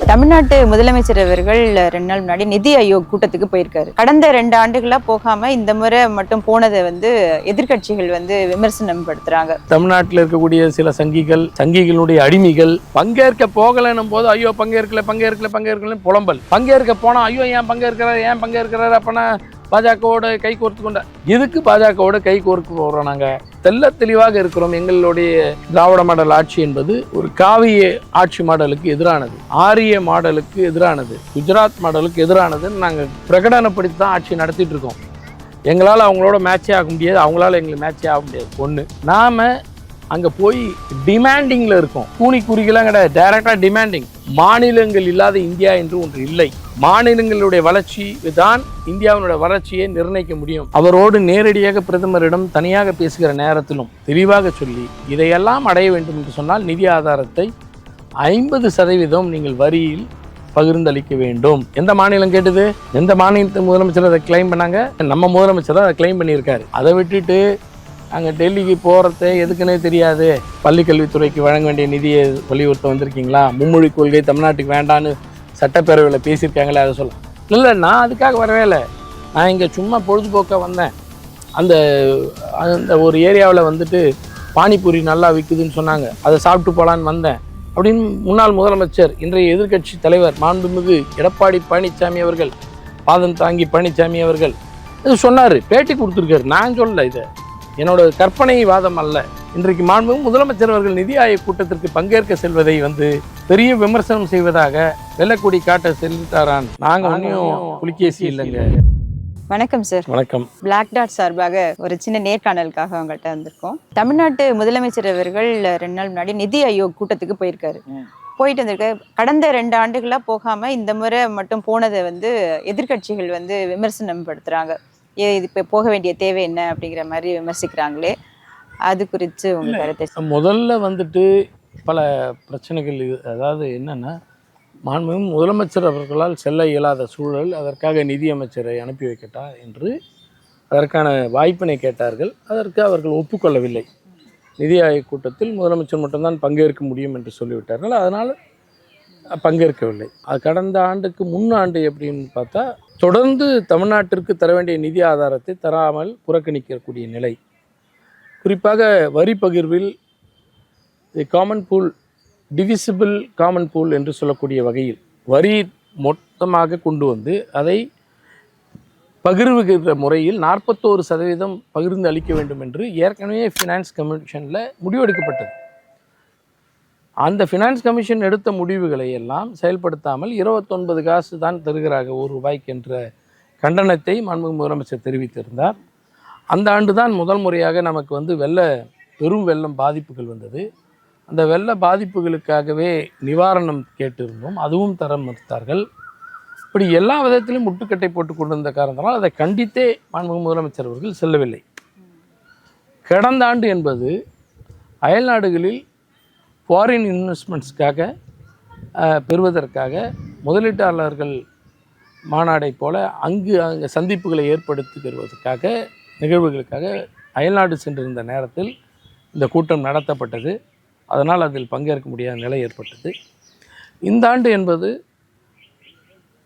தமிழ்நாட்டு முதலமைச்சர் அவர்கள் 2 நாள் முன்னாடி நிதி ஆயோக் கூட்டத்துக்கு போயிருக்காரு. கடந்த 2 ஆண்டுகளா போகாம இந்த முறை மட்டும் போனதை எதிர்க்கட்சிகள் விமர்சனம் படுத்துறாங்க. தமிழ்நாட்டில் இருக்கக்கூடிய சில சங்கிகளுடைய அடிமைகள் பங்கேற்க போகலன்னும் போது ஐயோ பங்கேற்கல புலம்பல், பங்கேற்க போனா ஐயோ ஏன் பங்கேற்கிறாரு அப்பனா பாஜகவோட கை கோர்த்து கொண்ட எதுக்கு பாஜகவோட கை கோர்த்து போடுறோம்? நாங்கள் தெல்ல தெளிவாக இருக்கிறோம். எங்களுடைய திராவிட மாடல் ஆட்சி என்பது ஒரு காவிய ஆட்சி மாடலுக்கு எதிரானது, ஆரிய மாடலுக்கு எதிரானது, குஜராத் மாடலுக்கு எதிரானதுன்னு நாங்கள் பிரகடனப்படுத்தி தான் ஆட்சி நடத்திட்டு இருக்கோம். எங்களால் அவங்களோட மேட்சே ஆக முடியாது, அவங்களால எங்களுக்கு மேட்சே ஆக முடியாது. ஒன்று, நாம் அங்கே போய் டிமாண்டிங்கில் இருக்கோம். கூனி குறிகளாம் கிடையாது, டைரக்டாக டிமாண்டிங். மாநிலங்கள் இல்லாத இந்தியா என்று ஒன்று இல்லை. மாநிலங்களுடைய வளர்ச்சி தான் இந்தியாவினுடைய வளர்ச்சியை நிர்ணயிக்க முடியும். அவரோடு நேரடியாக பிரதமரிடம் தனியாக பேசுகிற நேரத்திலும் தெளிவாக சொல்லி இதையெல்லாம் அடைய வேண்டும் என்று சொன்னால் நிதி ஆதாரத்தை 50% நீங்கள் வரியில் பகிர்ந்தளிக்க வேண்டும். எந்த மாநிலம் கேட்டது? எந்த மாநிலத்து முதலமைச்சர் அதை கிளைம் பண்ணாங்க? நம்ம முதலமைச்சர் தான் அதை கிளைம் பண்ணியிருக்காரு. அதை விட்டுட்டு அங்கே டெல்லிக்கு போகிறத எதுக்குன்னே தெரியாது, பள்ளிக்கல்வித்துறைக்கு வழங்க வேண்டிய நிதியை வலியுறுத்த வந்திருக்கீங்களா, மும்மொழி கொள்கை தமிழ்நாட்டுக்கு வேண்டான்னு சட்டப்பேரவையில் பேசியிருக்காங்களே, அதை சொல்ல இல்லை. நான் அதுக்காக வரவே இல்லை. நான் இங்கே சும்மா பொழுதுபோக்காக வந்தேன். அந்த ஒரு ஏரியாவில் பானிபூரி நல்லா விற்குதுன்னு சொன்னாங்க, அதை சாப்பிட்டு போகலான்னு வந்தேன் அப்படின்னு முன்னாள் முதலமைச்சர் இன்றைய எதிர்க்கட்சி தலைவர் மாண்புமிகு எடப்பாடி பழனிசாமி அவர்கள், பாதம் தாங்கி பழனிசாமி அவர்கள் இது சொன்னார், பேட்டி கொடுத்துருக்காரு. நான் சொல்லலை, இதை என்னோட கற்பனை வாதம் அல்ல. இன்றைக்கு மாண்புமிகு முதலமைச்சர் அவர்கள் நிதி ஆயோக் கூட்டத்திற்கு பங்கேற்க செல்வதை பெரிய விமர்சனம் செய்வதாக வெள்ளக்கொடி காட்ட செல்லிட்டாரான். நாங்கள் ஒன்றும் புலிகேசி இல்லைங்க. வணக்கம் சார். வணக்கம். பிளாக் டாட் சார்பாக ஒரு சின்ன நேர்காணலுக்காக அவங்கள்ட்ட வந்திருக்கோம். தமிழ்நாட்டு முதலமைச்சர் அவர்கள் 2 நாள் முன்னாடி நிதி ஆயோக் கூட்டத்துக்கு போயிருக்காரு. போயிட்டு வந்திருக்க கடந்த 2 ஆண்டுகளா போகாம இந்த முறை மட்டும் போனதை எதிர்க்கட்சிகள் விமர்சனம் படுத்துறாங்க. இது இப்போ போக வேண்டிய தேவை என்ன அப்படிங்கிற மாதிரி விமர்சிக்கிறாங்களே, அது குறித்து உங்கள் கருத்தை? முதல்ல பல பிரச்சனைகள், அதாவது என்னென்னா மாண்புமிகு முதலமைச்சர் அவர்களால் செல்ல இயலாத சூழல், அதற்காக நிதியமைச்சரை அனுப்பி வைக்கட்டா என்று அதற்கான வாய்ப்பினை கேட்டார்கள். அதற்கு அவர்கள் ஒப்புக்கொள்ளவில்லை. நிதி ஆயோக் கூட்டத்தில் முதலமைச்சர் மட்டும்தான் பங்கேற்க முடியும் என்று சொல்லிவிட்டார்கள். அதனால் பங்கேற்கவில்லை. அது கடந்த ஆண்டுக்கு முன்னாண்டு எப்படின்னு பார்த்தா தொடர்ந்து தமிழ்நாட்டிற்கு தர வேண்டிய நிதி ஆதாரத்தை தராமல் புறக்கணிக்கக்கூடிய நிலை. குறிப்பாக வரி பகிர்வில் common pool, divisible common pool என்று சொல்லக்கூடிய வகையில் வரி மொத்தமாக கொண்டு வந்து அதை பகிர்வுகிற முறையில் 41% பகிர்ந்து அளிக்க வேண்டும் என்று ஏற்கனவே ஃபினான்ஸ் கமிஷனில் முடிவெடுக்கப்பட்டது. அந்த ஃபினான்ஸ் கமிஷன் எடுத்த முடிவுகளை எல்லாம் செயல்படுத்தாமல் 29 காசு தான் தருகிறாங்க ₹1 என்ற கண்டனத்தை மாண்புமிகு முதலமைச்சர் தெரிவித்திருந்தார். அந்த ஆண்டு தான் முதல் முறையாக நமக்கு பெரும் வெள்ளம் பாதிப்புகள் வந்தது. அந்த வெள்ள பாதிப்புகளுக்காகவே நிவாரணம் கேட்டிருந்தோம், அதுவும் தர மறுத்தார்கள். இப்படி எல்லா விதத்திலும் முட்டுக்கட்டை போட்டு கொண்டிருந்த காரணத்தினால் அதை கண்டித்தே மாண்புமிகு முதலமைச்சர் அவர்கள் செல்லவில்லை. கடந்த ஆண்டு என்பது அயல் நாடுகளில் ஃபாரின் இன்வெஸ்ட்மெண்ட்ஸ்க்காக பெறுவதற்காக முதலீட்டாளர்கள் மாநாடை போல அங்கே சந்திப்புகளை ஏற்படுத்தி பெறுவதற்காக நிகழ்வுகளுக்காக அயல்நாடு சென்றிருந்த நேரத்தில் இந்த கூட்டம் நடத்தப்பட்டது. அதனால் அதில் பங்கேற்க முடியாத நிலை ஏற்பட்டது. இந்த ஆண்டு என்பது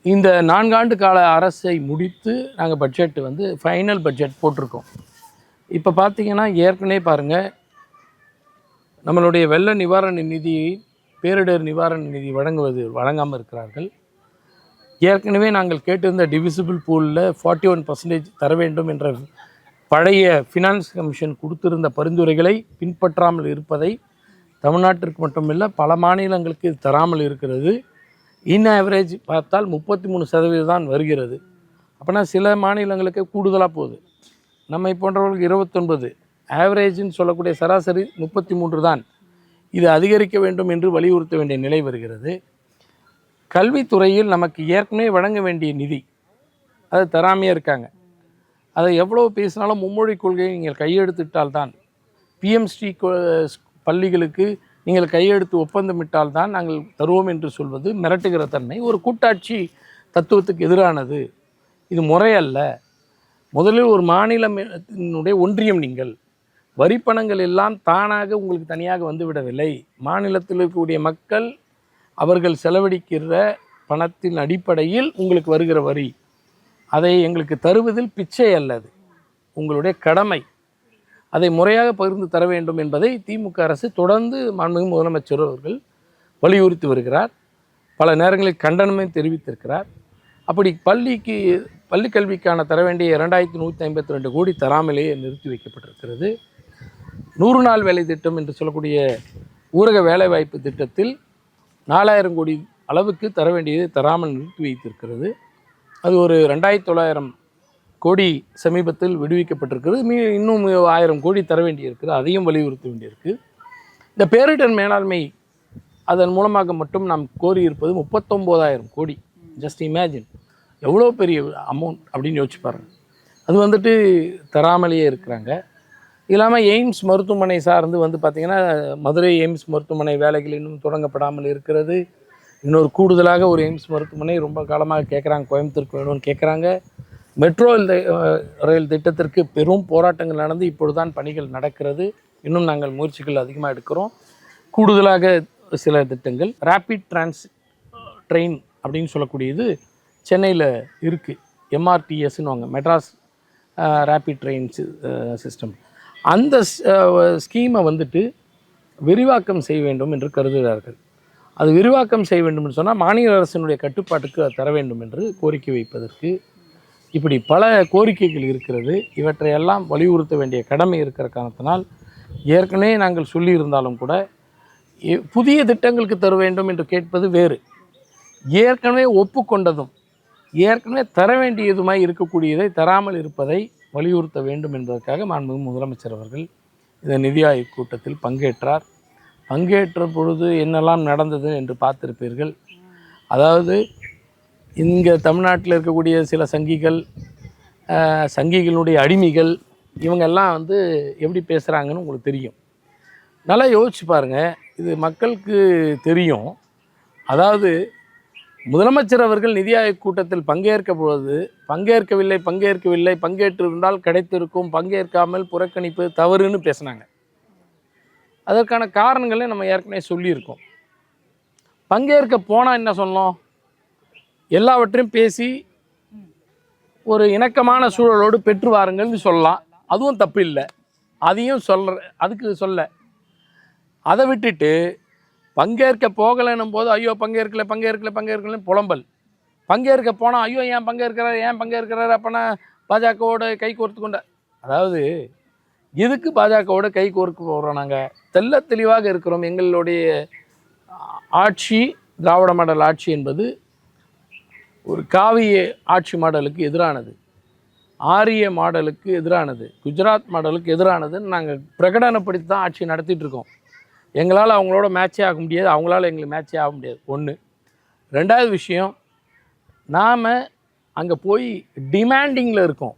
இந்த 4 ஆண்டு கால அரசை முடித்து நாங்கள் பட்ஜெட் ஃபைனல் பட்ஜெட் போட்டிருக்கோம். இப்போ பார்த்திங்கன்னா ஏற்கனவே பாருங்கள், நம்மளுடைய வெள்ள நிவாரண நிதியை, பேரிடர் நிவாரண நிதி வழங்காமல் இருக்கிறார்கள். ஏற்கனவே நாங்கள் கேட்டிருந்த டிவிசிபிள் பூலில் 41% தர வேண்டும் என்ற பழைய ஃபினான்ஸ் கமிஷன் கொடுத்திருந்த பரிந்துரைகளை பின்பற்றாமல் இருப்பதை தமிழ்நாட்டிற்கு மட்டுமில்லை பல மாநிலங்களுக்கு தராமல் இருக்கிறது. இன் ஆவரேஜ் பார்த்தால் 33% தான் வருகிறது. அப்படின்னா சில மாநிலங்களுக்கு கூடுதலாக போகுது. நம்மை போன்றவர்களுக்கு 29, ஆவரேஜின்னு சொல்லக்கூடிய சராசரி 33 தான். இது அதிகரிக்க வேண்டும் என்று வலியுறுத்த வேண்டிய நிலை வருகிறது. கல்வித்துறையில் நமக்கு ஏற்கனவே வழங்க வேண்டிய நிதி அது தராமையே இருக்காங்க. அதை எவ்வளோ பேசினாலும் மும்மொழி கொள்கையை நீங்கள் கையெழுத்திட்டால்தான், பிஎம்ஸ்ரீ பள்ளிகளுக்கு நீங்கள் கையெழுத்து ஒப்பந்தமிட்டால் தான் நாங்கள் தருவோம் என்று சொல்வது மிரட்டுகிற தன்மை, ஒரு கூட்டாட்சி தத்துவத்துக்கு எதிரானது. இது முறையல்ல. முதலில் ஒரு மாநிலத்தினுடைய ஒன்றியம், நீங்கள் வரிப்பணங்கள் எல்லாம் தானாக உங்களுக்கு தனியாக வந்துவிடவில்லை. மாநிலத்தில் இருக்கக்கூடிய மக்கள் அவர்கள் செலவழிக்கிற பணத்தின் அடிப்படையில் உங்களுக்கு வருகிற வரி, அதை எங்களுக்கு தருவதில் பிச்சை அல்லது உங்களுடைய கடமை, அதை முறையாக பகிர்ந்து தர வேண்டும் என்பதை திமுக அரசு தொடர்ந்து மாண்புமிகு முதலமைச்சர் அவர்கள் வலியுறுத்தி வருகிறார். பல நேரங்களில் கண்டனமே தெரிவித்திருக்கிறார். அப்படி பள்ளி கல்விக்கான தர வேண்டிய 2152 கோடி தராமலேயே நிறுத்தி வைக்கப்பட்டிருக்கிறது. 100 நாள் வேலை திட்டம் என்று சொல்லக்கூடிய ஊரக வேலைவாய்ப்பு திட்டத்தில் 4000 கோடி அளவுக்கு தர வேண்டியதை தராமல் நிறுத்தி வைத்திருக்கிறது. அது ஒரு 2900 கோடி சமீபத்தில் விடுவிக்கப்பட்டிருக்கிறது. இன்னும் 1000 கோடி தர வேண்டியிருக்கிறது. அதையும் வலியுறுத்த வேண்டியிருக்கு. இந்த பேரிடர் மேலாண்மை அதன் மூலமாக மட்டும் நாம் கோரியிருப்பது 39,000 கோடி. ஜஸ்ட் இமேஜின், எவ்வளோ பெரிய அமௌண்ட் அப்படின்னு யோசிச்சு பாருங்கள். அது தராமலேயே இருக்கிறாங்க. இல்லாமல் எய்ம்ஸ் மருத்துவமனை சார்ந்து பார்த்திங்கன்னா மதுரை எய்ம்ஸ் மருத்துவமனை வேலைகள் இன்னும் தொடங்கப்படாமல் இருக்கிறது. இன்னொரு கூடுதலாக ஒரு எய்ம்ஸ் மருத்துவமனை ரொம்ப காலமாக கேட்குறாங்க, கோயம்புத்தூருக்கு வேணும்னு கேட்குறாங்க. மெட்ரோ ரயில் திட்டத்திற்கு பெரும் போராட்டங்கள் நடந்து இப்பொழுதுதான் பணிகள் நடக்கிறது. இன்னும் நாங்கள் முயற்சிகள் அதிகமாக எடுக்கிறோம். கூடுதலாக சில திட்டங்கள், ரேபிட் ட்ரெயின் அப்படின்னு சொல்லக்கூடியது சென்னையில் இருக்குது. எம்ஆர்டிஎஸ்ன்னு வாங்க, மெட்ராஸ் ரேபிட் ட்ரெயின் சிஸ்டம். அந்த ஸ்கீமை விரிவாக்கம் செய்ய வேண்டும் என்று கருதுகிறார்கள். அது விரிவாக்கம் செய்ய வேண்டும் என்று சொன்னால் மாநில அரசினுடைய கட்டுப்பாட்டுக்கு அது தர வேண்டும் என்று கோரிக்கை வைப்பதற்கு இப்படி பல கோரிக்கைகள் இருக்கிறது. இவற்றையெல்லாம் வலியுறுத்த வேண்டிய கடமை இருக்கிற காரணத்தினால் ஏற்கனவே நாங்கள் சொல்லியிருந்தாலும் கூட புதிய திட்டங்களுக்கு தர வேண்டும் என்று கேட்பது வேறு. ஏற்கனவே ஒப்புக்கொண்டதும் ஏற்கனவே தர வேண்டியதுமாய் இருக்கக்கூடியதை தராமல் இருப்பதை வலியுறுத்த வேண்டும் என்பதற்காக மாண்புமிகு முதலமைச்சர் அவர்கள் இந்த நிதி ஆயோக் கூட்டத்தில் பங்கேற்றார். பங்கேற்ற பொழுது என்னெல்லாம் நடந்தது என்று பார்த்திருப்பீர்கள். அதாவது இங்கே தமிழ்நாட்டில் இருக்கக்கூடிய சில சங்கிகளுடைய அடிமைகள் இவங்கெல்லாம் எப்படி பேசுகிறாங்கன்னு உங்களுக்கு தெரியும். நல்லா யோசிச்சு பாருங்கள், இது மக்களுக்கு தெரியும். அதாவது முதலமைச்சர் அவர்கள் நிதி ஆயோக் கூட்டத்தில் பங்கேற்கவில்லை, பங்கேற்றிருந்தால் கிடைத்திருக்கும், பங்கேற்காமல் புறக்கணிப்பு தவறுன்னு பேசினாங்க. அதற்கான காரணங்களை நம்ம ஏற்கனவே சொல்லியிருக்கோம். பங்கேற்க போனால் என்ன சொன்னோம்? எல்லாவற்றையும் பேசி ஒரு இணக்கமான சூழலோடு பெற்று வாருங்கள்னு சொல்லலாம். அதுவும் தப்பு இல்லை, அதையும் அதுக்கு சொல்ல. அதை விட்டுட்டு பங்கேற்க போகலைன்னும் போது ஐயோ பங்கேற்கலன்னு புலம்பல். பங்கேற்க போனால் ஐயோ ஏன் பங்கேற்கிறார் அப்போனா பாஜகவோட கை கோர்த்து கொண்ட. அதாவது எதுக்கு பாஜகவோட கை கோர்க்க போகிறோம்? நாங்கள் தெளிவாக இருக்கிறோம். எங்களுடைய ஆட்சி திராவிட மாடல் ஆட்சி என்பது ஒரு காவிய ஆட்சி மாடலுக்கு எதிரானது, ஆரிய மாடலுக்கு எதிரானது, குஜராத் மாடலுக்கு எதிரானதுன்னு நாங்கள் பிரகடனப்படுத்தி தான் ஆட்சி நடத்திட்டு இருக்கோம். எங்களால் அவங்களோட மேட்சே ஆக முடியாது, அவங்களால எங்களுக்கு மேட்சே ஆக முடியாது. ஒன்று. ரெண்டாவது விஷயம், நாம் அங்கே போய் டிமாண்டிங்கில் இருக்கோம்.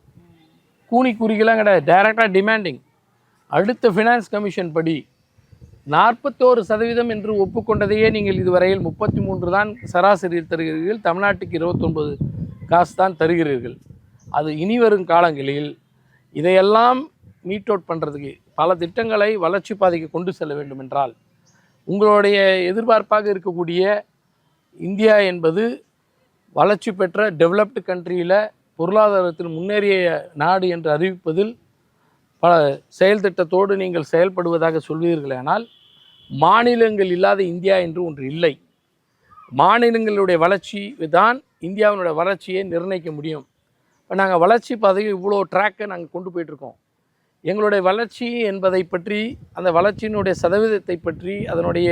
கூனிக்குறிகளாம் கிடையாது, டைரெக்டாக டிமாண்டிங். அடுத்த ஃபினான்ஸ் கமிஷன் படி 41% என்று ஒப்புக்கொண்டதையே நீங்கள் இதுவரையில் 33 தான் சராசரி தருகிறீர்கள். தமிழ்நாட்டுக்கு 29 காசு தான் தருகிறீர்கள். அது இனி வரும் காலங்களில் இதையெல்லாம் மீட் அவுட் பண்ணுறதுக்கு பல திட்டங்களை வளர்ச்சி பாதைக்கு கொண்டு செல்ல வேண்டும் என்றால் உங்களுடைய எதிர்பார்ப்பாக இருக்கக்கூடிய இந்தியா என்பது வளர்ச்சி பெற்ற டெவலப்டு கண்ட்ரியில் பொருளாதாரத்தில் முன்னேறிய நாடு என்று அறிவிப்பதில் பல செயல் திட்டத்தோடு நீங்கள் செயல்படுவதாக சொல்வீர்களானால் மாநிலங்கள் இல்லாத இந்தியா என்று ஒன்று இல்லை. மாநிலங்களுடைய வளர்ச்சி தான் இந்தியாவினுடைய வளர்ச்சியை நிர்ணயிக்க முடியும். இப்போ நாங்கள் வளர்ச்சி பாதையை இவ்வளோ ட்ராக்கை நாங்கள் கொண்டு போயிட்டுருக்கோம். எங்களுடைய வளர்ச்சி என்பதை பற்றி, அந்த வளர்ச்சியினுடைய சதவீதத்தை பற்றி, அதனுடைய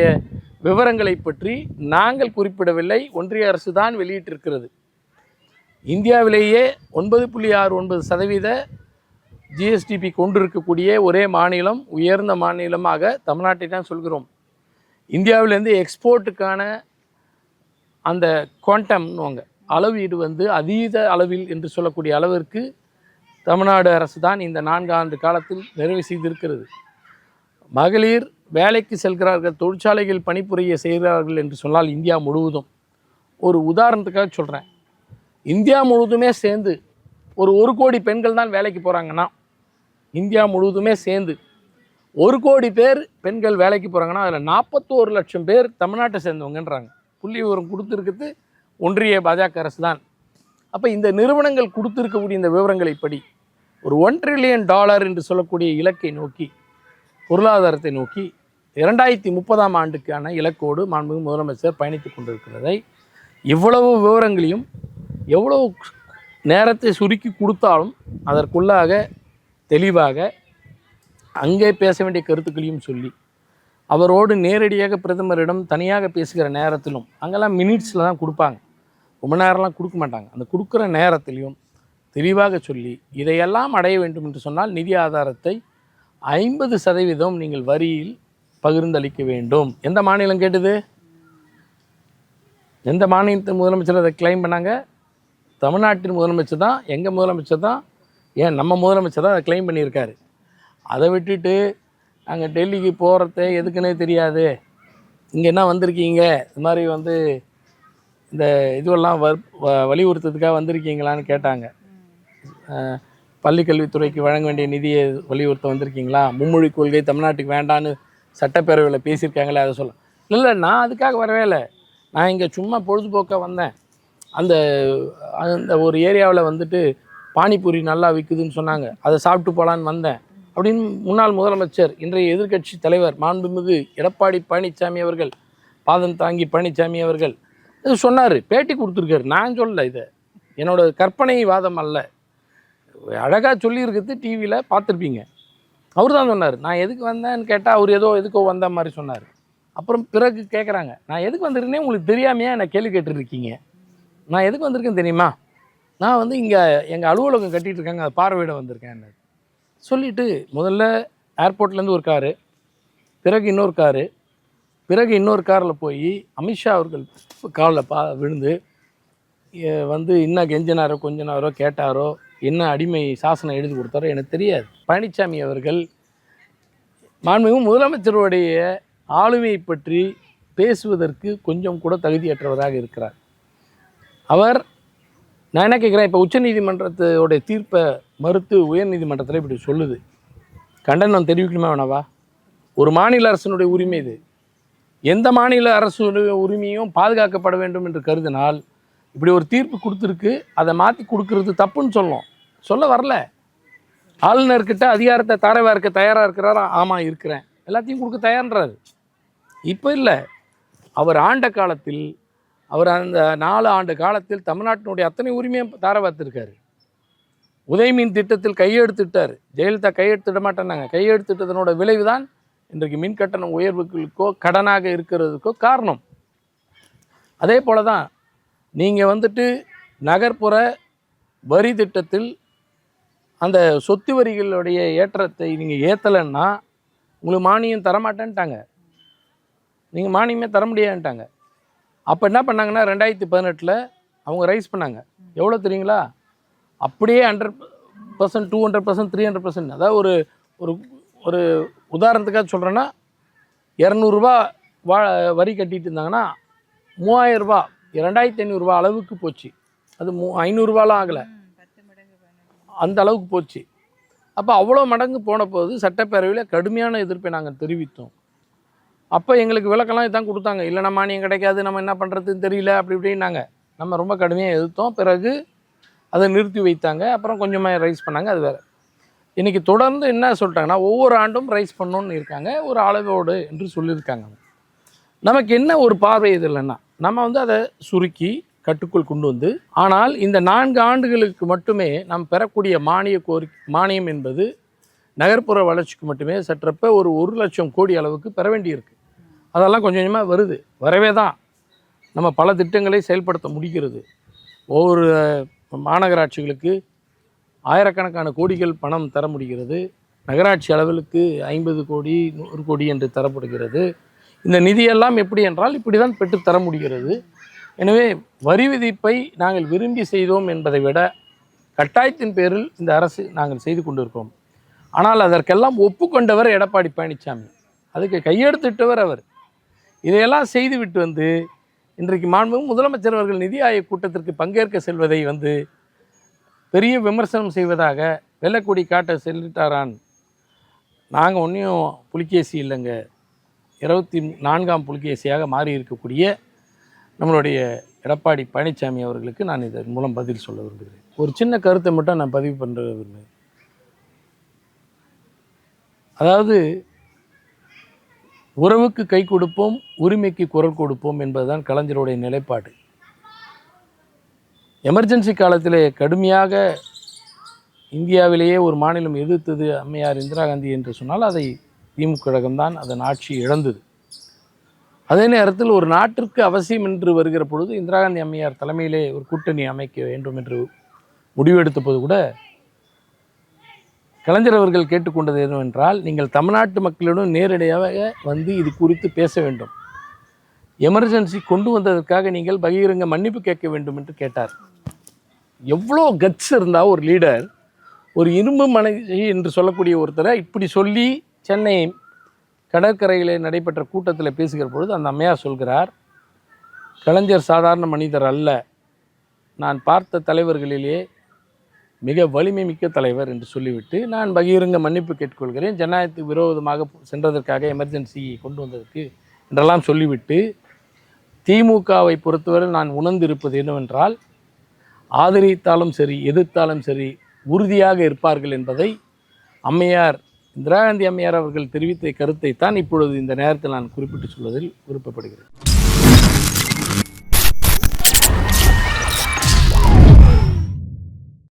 விவரங்களை பற்றி நாங்கள் குறிப்பிடவில்லை, ஒன்றிய அரசு தான் வெளியிட்டிருக்கிறது. இந்தியாவிலேயே 9.69% ஜிஎஸ்டிபி கொண்டிருக்கக்கூடிய ஒரே மாநிலம், உயர்ந்த மாநிலமாக தமிழ்நாட்டை தான் சொல்கிறோம். இந்தியாவிலேருந்து எக்ஸ்போர்ட்டுக்கான அந்த குவாண்டம்னுவாங்க அளவீடு அதீத அளவில் என்று சொல்லக்கூடிய அளவிற்கு தமிழ்நாடு அரசு தான் இந்த 4 ஆண்டு காலத்தில் நிறைவு செய்திருக்கிறது. மகளிர் வேலைக்கு செல்கிறார்கள், தொழிற்சாலைகள் பணிபுரிய செய்கிறார்கள் என்று சொன்னால் இந்தியா முழுவதும், ஒரு உதாரணத்துக்காக சொல்கிறேன், இந்தியா முழுவதுமே சேர்ந்து ஒரு 1 கோடி பெண்கள் தான் வேலைக்கு போகிறாங்கன்னா, இந்தியா முழுவதுமே சேர்ந்து 1 கோடி பேர் பெண்கள் வேலைக்கு போகிறாங்கன்னா அதில் 41 லட்சம் பேர் தமிழ்நாட்டை சேர்ந்தவங்கன்றாங்க. புள்ளி விவரம் கொடுத்துருக்குது ஒன்றிய பாஜக அரசு தான். அப்போ இந்த நிறுவனங்கள் கொடுத்துருக்கக்கூடிய இந்த விவரங்களைப்படி ஒரு $1 trillion என்று சொல்லக்கூடிய இலக்கை நோக்கி, பொருளாதாரத்தை நோக்கி 2030ஆம் ஆண்டுக்கான இலக்கோடு மாண்புமிகு முதலமைச்சர் பயணித்து கொண்டிருக்கிறதை, இவ்வளவு விவரங்களையும் எவ்வளவு நேரத்தை சுருக்கி கொடுத்தாலும் அதற்குள்ளாக தெளிவாக அங்கே பேச வேண்டிய கருத்துக்களையும் சொல்லி, அவரோடு நேரடியாக பிரதமரிடம் தனியாக பேசுகிற நேரத்திலும், அங்கெல்லாம் மினிட்ஸில் தான் கொடுப்பாங்க, ரொம்ப நேரம்லாம் கொடுக்க மாட்டாங்க, அந்த கொடுக்குற நேரத்திலையும் தெளிவாக சொல்லி இதையெல்லாம் அடைய வேண்டும் என்று சொன்னால் நிதி ஆதாரத்தை 50% நீங்கள் வரியில் பகிர்ந்தளிக்க வேண்டும். எந்த மாநிலம் கேட்டது? எந்த மாநிலத்தின் முதலமைச்சர் அதை கிளைம் பண்ணாங்க? தமிழ்நாட்டின் முதலமைச்சர் தான், எங்கள் முதலமைச்சர் தான், ஏன் நம்ம முதலமைச்சர் தான் அதை கிளைம் பண்ணியிருக்காரு. அதை விட்டுட்டு நாங்கள் டெல்லிக்கு போகிறத எதுக்குன்னே தெரியாது, இங்கே என்ன வந்திருக்கீங்க, இது மாதிரி வந்து இந்த இதுவெல்லாம் வலியுறுத்துறதுக்காக வந்திருக்கீங்களான்னு கேட்டாங்க. பள்ளிக்கல்வித்துறைக்கு வழங்க வேண்டிய நிதியை வலியுறுத்த வந்திருக்கீங்களா, மும்மொழி கொள்கை தமிழ்நாட்டுக்கு வேண்டான்னு சட்டப்பேரவையில் பேசியிருக்காங்களே, அதை சொல்ல. இல்லை, நான் அதுக்காக வரவே இல்லை, நான் இங்கே சும்மா பொழுதுபோக்காக வந்தேன். அந்த அந்த ஒரு ஏரியாவில் வந்துட்டு பானிபூரி நல்லா விற்குதுன்னு சொன்னாங்க, அதை சாப்பிட்டு போகலான்னு வந்தேன் அப்படின்னு முன்னாள் முதலமைச்சர், இன்றைய எதிர்க்கட்சி தலைவர் மாண்புமிகு எடப்பாடி பழனிசாமி அவர்கள், பாதம் தாங்கி பழனிசாமி அவர்கள் இது சொன்னார், பேட்டி கொடுத்துருக்காரு. நான் சொல்லலை, இதை என்னோட கற்பனை வாதம் அல்ல, அழகாக சொல்லியிருக்குது, டிவியில் பார்த்துருப்பீங்க. அவர் தான் சொன்னார். நான் எதுக்கு வந்தேன்னு கேட்டால் அவர் ஏதோ எதுக்கோ வந்த மாதிரி சொன்னார். அப்புறம் பிறகு கேட்குறாங்க, நான் எதுக்கு வந்திருக்கேனே உங்களுக்கு தெரியாமையா என்னை கேள்வி கேட்டுருக்கீங்க, நான் எதுக்கு வந்திருக்கேன்னு தெரியுமா, நான் வந்து இங்கே எங்கள் அலுவலகம் கட்டிகிட்டு இருக்காங்க, அதை பார்வையிட வந்திருக்கேன் சொல்லிவிட்டு, முதல்ல ஏர்போர்ட்லேருந்து ஒரு காரு, பிறகு இன்னொரு காரு, பிறகு இன்னொரு காரில் போய் அமித்ஷா அவர்கள் காலில் விழுந்து வந்து என்ன கெஞ்சினாரோ கொஞ்சினாரோ கேட்டாரோ, என்ன அடிமை சாசனம் எழுதி கொடுத்தாரோ எனக்கு தெரியாது. பழனிசாமி அவர்கள் மாண்புமிகு முதலமைச்சருடைய ஆளுமையை பற்றி பேசுவதற்கு கொஞ்சம் கூட தகுதியற்றவராக இருக்கிறார். அவர், நான் என்ன கேட்குறேன், இப்போ உச்சநீதிமன்றத்தோடைய தீர்ப்பை மறுத்து உயர்நீதிமன்றத்தில் இப்படி சொல்லுது, கண்டனம் தெரிவிக்கணுமா வேணாவா? ஒரு மாநில அரசினுடைய உரிமை இது, எந்த மாநில அரசுடைய உரிமையும் பாதுகாக்கப்பட வேண்டும் என்று கருதினால் இப்படி ஒரு தீர்ப்பு கொடுத்துருக்கு, அதை மாற்றி கொடுக்கறது தப்புன்னு சொல்ல வரல. ஆளுநர்கிட்ட அதிகாரத்தை தாரவா இருக்க தயாராக இருக்கிறாரா? ஆமாம் இருக்கிறேன், எல்லாத்தையும் கொடுக்க தயார்ன்றாரு. இப்போ இல்லை, அவர் ஆண்ட காலத்தில், அவர் அந்த 4 ஆண்டு காலத்தில் தமிழ்நாட்டினுடைய அத்தனை உரிமையும் தாரவாத்திருக்காரு. உதயமின் திட்டத்தில் கையெழுத்திட்டார், ஜெயலலிதா கையெழுத்திட மாட்டேன்னாங்க, கையெழுத்திட்டதனோட விளைவு தான் இன்றைக்கு மின் கட்டணம் உயர்வுகளுக்கோ கடனாக இருக்கிறதுக்கோ காரணம். அதே போல தான் நீங்கள் வந்துட்டு நகர்ப்புற வரி திட்டத்தில் அந்த சொத்து வரிகளுடைய ஏற்றத்தை நீங்கள் ஏற்றலைன்னா உங்களுக்கு மானியம் தரமாட்டேன்ட்டாங்க, நீங்கள் மானியமே தர முடியாதுன்ட்டாங்க. அப்போ என்ன பண்ணாங்கன்னா 2018 அவங்க ரைஸ் பண்ணாங்க. எவ்வளோ தெரியுங்களா? அப்படியே 100%, 200%, 300%. அதாவது ஒரு ஒரு ஒரு உதாரணத்துக்காக சொல்கிறேன்னா, 200 ரூபா வரி கட்டிட்டு இருந்தாங்கன்னா 3000 ரூபா, 2500 ரூபா அளவுக்கு போச்சு. அது 500 ரூபாலாம் ஆகலை, அந்த அளவுக்கு போச்சு. அப்போ அவ்வளோ மடங்கு போன போது சட்டப்பேரவையில் கடுமையான எதிர்ப்பை நாங்கள் தெரிவித்தோம். அப்போ எங்களுக்கு விளக்கெல்லாம் இதான் கொடுத்தாங்க, இல்லைனா மானியம் கிடைக்காது, நம்ம என்ன பண்ணுறதுன்னு தெரியல, அப்படி இப்படின்னாங்க. நம்ம ரொம்ப கடுமையாக எதிர்த்தோம். பிறகு அதை நிறுத்தி வைத்தாங்க, அப்புறம் கொஞ்சமாக ரைஸ் பண்ணாங்க, அது வேறு. இன்றைக்கி தொடர்ந்து என்ன சொல்லிட்டாங்கன்னா, ஒவ்வொரு ஆண்டும் ரைஸ் பண்ணணுன்னு இருக்காங்க, ஒரு அளவோடு என்று சொல்லியிருக்காங்க. நமக்கு என்ன ஒரு பார்வை இது இல்லைன்னா, நம்ம வந்து அதை சுருக்கி கட்டுக்குள் கொண்டு வந்து, ஆனால் இந்த 4 ஆண்டுகளுக்கு மட்டுமே நாம் பெறக்கூடிய மானியம் என்பது நகர்ப்புற வளர்ச்சிக்கு மட்டுமே சற்றப்ப ஒரு 1 லட்சம் கோடி அளவுக்கு பெற வேண்டியிருக்கு. அதெல்லாம் கொஞ்சம் கொஞ்சமாக வருது, வரவே தான் நம்ம பல திட்டங்களை செயல்படுத்த முடிகிறது. ஒவ்வொரு மாநகராட்சிகளுக்கு ஆயிரக்கணக்கான கோடிகள் பணம் தர முடிகிறது, நகராட்சி அளவிலுக்கு 50 கோடி 100 கோடி என்று தரப்படுகிறது. இந்த நிதியெல்லாம் எப்படி என்றால் இப்படி தான் பெற்று தர முடிகிறது. எனவே வரி விதிப்பை நாங்கள் விரும்பி செய்தோம் என்பதை விட கட்டாயத்தின் பேரில் இந்த அரசு நாங்கள் செய்து கொண்டிருக்கோம். ஆனால் அதற்கெல்லாம் ஒப்புக்கொண்டவர் எடப்பாடி பழனிசாமி, அதுக்கு கையெழுத்திட்டவர் அவர். இதையெல்லாம் செய்துவிட்டு வந்து இன்றைக்கு மாண்புமிகு முதலமைச்சர் அவர்கள் நிதி ஆயோக் கூட்டத்திற்கு பங்கேற்க செல்வதை வந்து பெரிய விமர்சனம் செய்வதாக வெள்ளக்கொடி காட்ட செல்லிட்டாரான். நாங்கள் ஒன்றையும் புலிகேசி இல்லைங்க, 24ஆம் புலிகேசியாக மாறி இருக்கக்கூடிய நம்மளுடைய எடப்பாடி பழனிசாமி அவர்களுக்கு நான் இதன் மூலம் பதில் சொல்ல விரும்புகிறேன். ஒரு சின்ன கருத்தை மட்டும் நான் பதிவு பண்ணுற விரும்புகிறேன். அதாவது உறவுக்கு கை கொடுப்போம், உரிமைக்கு குரல் கொடுப்போம் என்பதுதான் கலைஞருடைய நிலைப்பாடு. எமர்ஜென்சி காலத்திலே கடுமையாக இந்தியாவிலேயே ஒரு மாநிலம் எதிர்த்தது அம்மையார் இந்திரா காந்தி என்று சொன்னால் அதை திமுக கழகம்தான் அதன் ஆட்சி இழந்தது. அதே நேரத்தில் ஒரு நாட்டிற்கு அவசியம் என்று வருகிற பொழுது இந்திரா காந்தி அம்மையார் தலைமையிலே ஒரு கூட்டணி அமைக்க வேண்டும் என்று முடிவெடுத்த போது கூட கலைஞர் அவர்கள் கேட்டுக்கொண்டது என்னவென்றால், நீங்கள் தமிழ்நாட்டு மக்களிடம் நேரடியாக வந்து இது குறித்து பேச வேண்டும், எமர்ஜென்சி கொண்டு வந்ததற்காக நீங்கள் பகிரங்க மன்னிப்பு கேட்க வேண்டும் என்று கேட்டார். எவ்வளோ கட்ஸ் இருந்தால் ஒரு லீடர், ஒரு இரும்பு மனைவி என்று சொல்லக்கூடிய ஒருத்தரை இப்படி சொல்லி சென்னை கடற்கரையில் நடைபெற்ற கூட்டத்தில் பேசுகிற பொழுது அந்த அம்மையார் சொல்கிறார், கலைஞர் சாதாரண மனிதர் அல்ல, நான் பார்த்த தலைவர்களிலே மிக வலிமை மிக்க தலைவர் என்று சொல்லிவிட்டு நான் பகிரங்க மன்னிப்பு கேட்டுக்கொள்கிறேன், ஜனநாயகத்துக்கு விரோதமாக சென்றதற்காக எமர்ஜென்சியை கொண்டு வந்ததற்கு என்றெல்லாம் சொல்லிவிட்டு, திமுகவை பொறுத்தவரை நான் உணர்ந்திருப்பது என்னவென்றால், ஆதரித்தாலும் சரி எதிர்த்தாலும் சரி உறுதியாக இருப்பார்கள் என்பதை அம்மையார் இந்திரா காந்தி அம்மையார் அவர்கள் தெரிவித்த கருத்தை தான் இப்பொழுது இந்த நேரத்தில் நான் குறிப்பிட்டு சொல்வதில் விருப்பப்படுகிறேன்.